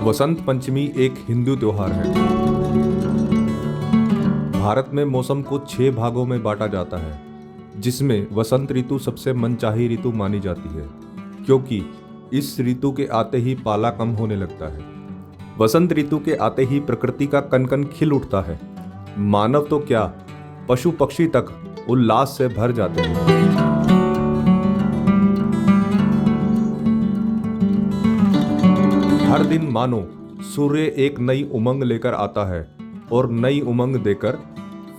वसंत पंचमी एक हिंदू त्योहार है। भारत में मौसम को 6 भागों में बांटा जाता है, जिसमें वसंत ऋतु सबसे मनचाही ऋतु मानी जाती है, क्योंकि इस ऋतु के आते ही पाला कम होने लगता है। वसंत ऋतु के आते ही प्रकृति का कण कण खिल उठता है। मानव तो क्या, पशु पक्षी तक उल्लास से भर जाते हैं। हर दिन मानो सूर्य एक नई उमंग लेकर आता है और नई उमंग देकर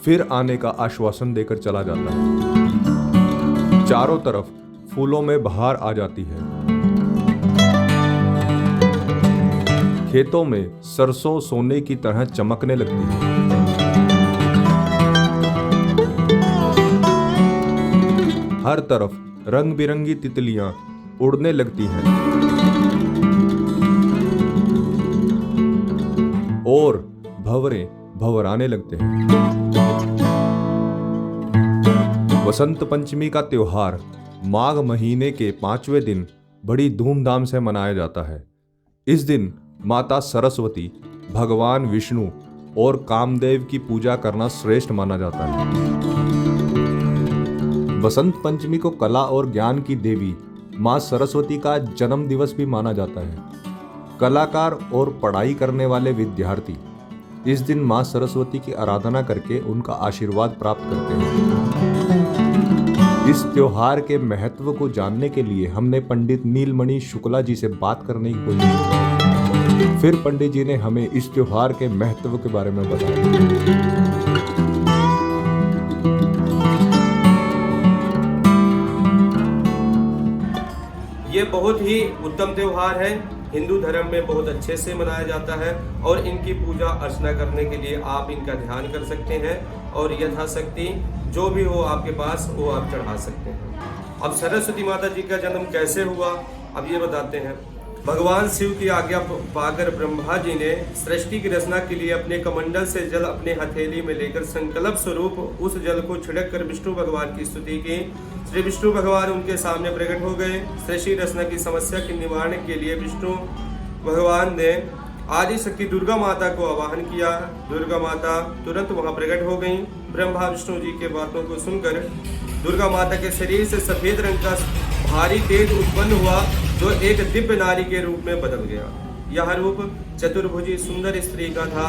फिर आने का आश्वासन देकर चला जाता है। चारों तरफ फूलों में बहार आ जाती है। खेतों में सरसों सोने की तरह चमकने लगती है। हर तरफ रंग बिरंगी तितलियां उड़ने लगती हैं और भंवरे भंवराने लगते हैं। वसंत पंचमी का त्योहार माघ महीने के 5वें दिन बड़ी धूमधाम से मनाया जाता है। इस दिन माता सरस्वती, भगवान विष्णु और कामदेव की पूजा करना श्रेष्ठ माना जाता है। वसंत पंचमी को कला और ज्ञान की देवी मां सरस्वती का जन्म दिवस भी माना जाता है। कलाकार और पढ़ाई करने वाले विद्यार्थी इस दिन मां सरस्वती की आराधना करके उनका आशीर्वाद प्राप्त करते हैं। इस त्योहार के महत्व को जानने के लिए हमने पंडित नीलमणि शुक्ला जी से बात करने की कोशिश की। फिर पंडित जी ने हमें इस त्योहार के महत्व के बारे में बताया। ये बहुत ही उत्तम त्योहार है। हिंदू धर्म में बहुत अच्छे से मनाया जाता है और इनकी पूजा अर्चना करने के लिए आप इनका ध्यान कर सकते हैं और यथाशक्ति जो भी हो आपके पास वो आप चढ़ा सकते हैं। अब सरस्वती माता जी का जन्म कैसे हुआ, अब ये बताते हैं। भगवान शिव की आज्ञा पाकर ब्रह्मा जी ने सृष्टि की रचना के लिए अपने कमंडल से जल अपने हथेली में लेकर संकल्प स्वरूप उस जल को छिड़क कर विष्णु भगवान की स्तुति की। श्री विष्णु भगवान उनके सामने प्रकट हो गए। सृष्टि रचना की समस्या के निवारण के लिए विष्णु भगवान ने आदि शक्ति दुर्गा माता को आवाहन किया। दुर्गा माता तुरंत वहां प्रकट हो गई। ब्रह्मा विष्णु जी के बातों को सुनकर दुर्गा माता के शरीर से सफेद रंग का भारी तेज उत्पन्न हुआ, जो एक दिव्य नारी के रूप में बदल गया। यह रूप चतुर्भुजी सुंदर स्त्री का था,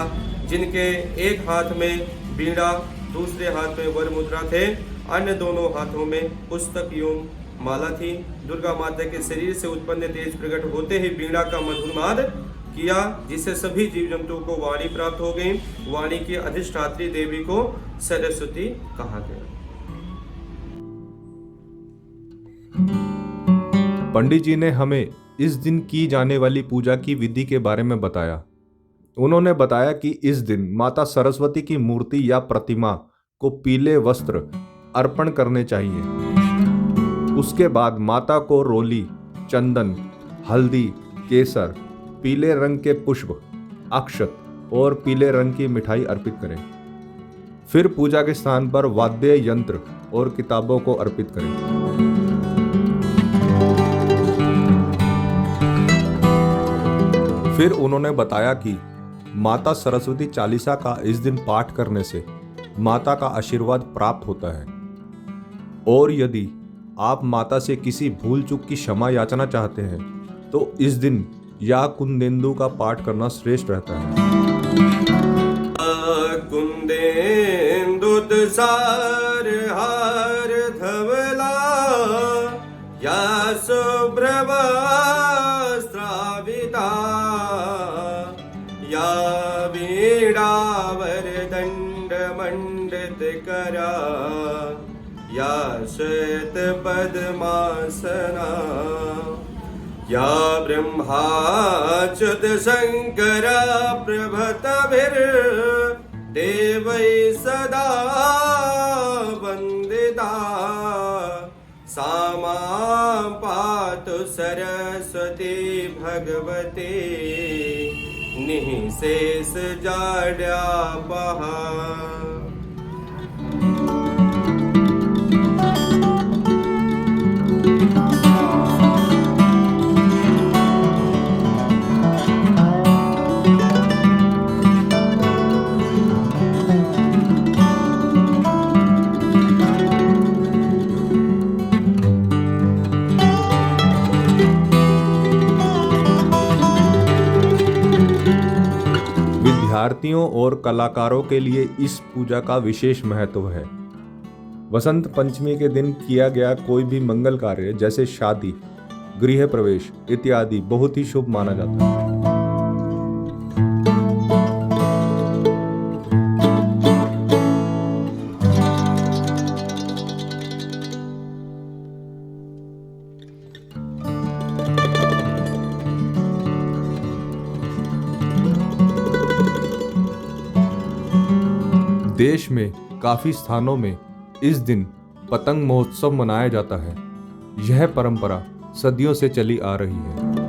जिनके एक हाथ में बीड़ा, दूसरे हाथ में वर मुद्रा थे, अन्य दोनों हाथों में पुस्तक एवं माला थी। दुर्गा माता के शरीर से उत्पन्न तेज प्रकट होते ही बीड़ा का मधुरनाद किया, जिससे सभी जीव जंतुओं को वाणी प्राप्त हो गई। वाणी की अधिष्ठात्री देवी को सरस्वती कहा गया। पंडित जी ने हमें इस दिन की जाने वाली पूजा की विधि के बारे में बताया। उन्होंने बताया कि इस दिन माता सरस्वती की मूर्ति या प्रतिमा को पीले वस्त्र अर्पण करने चाहिए। उसके बाद माता को रोली, चंदन, हल्दी, केसर, पीले रंग के पुष्प, अक्षत और पीले रंग की मिठाई अर्पित करें। फिर पूजा के स्थान पर वाद्य यंत्र और किताबों को अर्पित करें। फिर उन्होंने बताया कि माता सरस्वती चालीसा का इस दिन पाठ करने से माता का आशीर्वाद प्राप्त होता है, और यदि आप माता से किसी भूल चूक की क्षमा याचना चाहते हैं तो इस दिन या कुंदेंदु का पाठ करना श्रेष्ठ रहता है। कुंदेंदु सार हार धवला या शुभ्रवा श्राविता या वीणावर दंड मंडित करा या श्वेत पद्मासना या ब्रह्माच्युत शंकर प्रभतभिर् देवै सदा वंदिता सा मां पातु सरस्वती भगवती निःशेष जाड्यापहा। विद्यार्थियों और कलाकारों के लिए इस पूजा का विशेष महत्व है। वसंत पंचमी के दिन किया गया कोई भी मंगल कार्य जैसे शादी, गृह प्रवेश इत्यादि बहुत ही शुभ माना जाता है। देश में काफी स्थानों में इस दिन पतंग महोत्सव मनाया जाता है। यह परंपरा सदियों से चली आ रही है।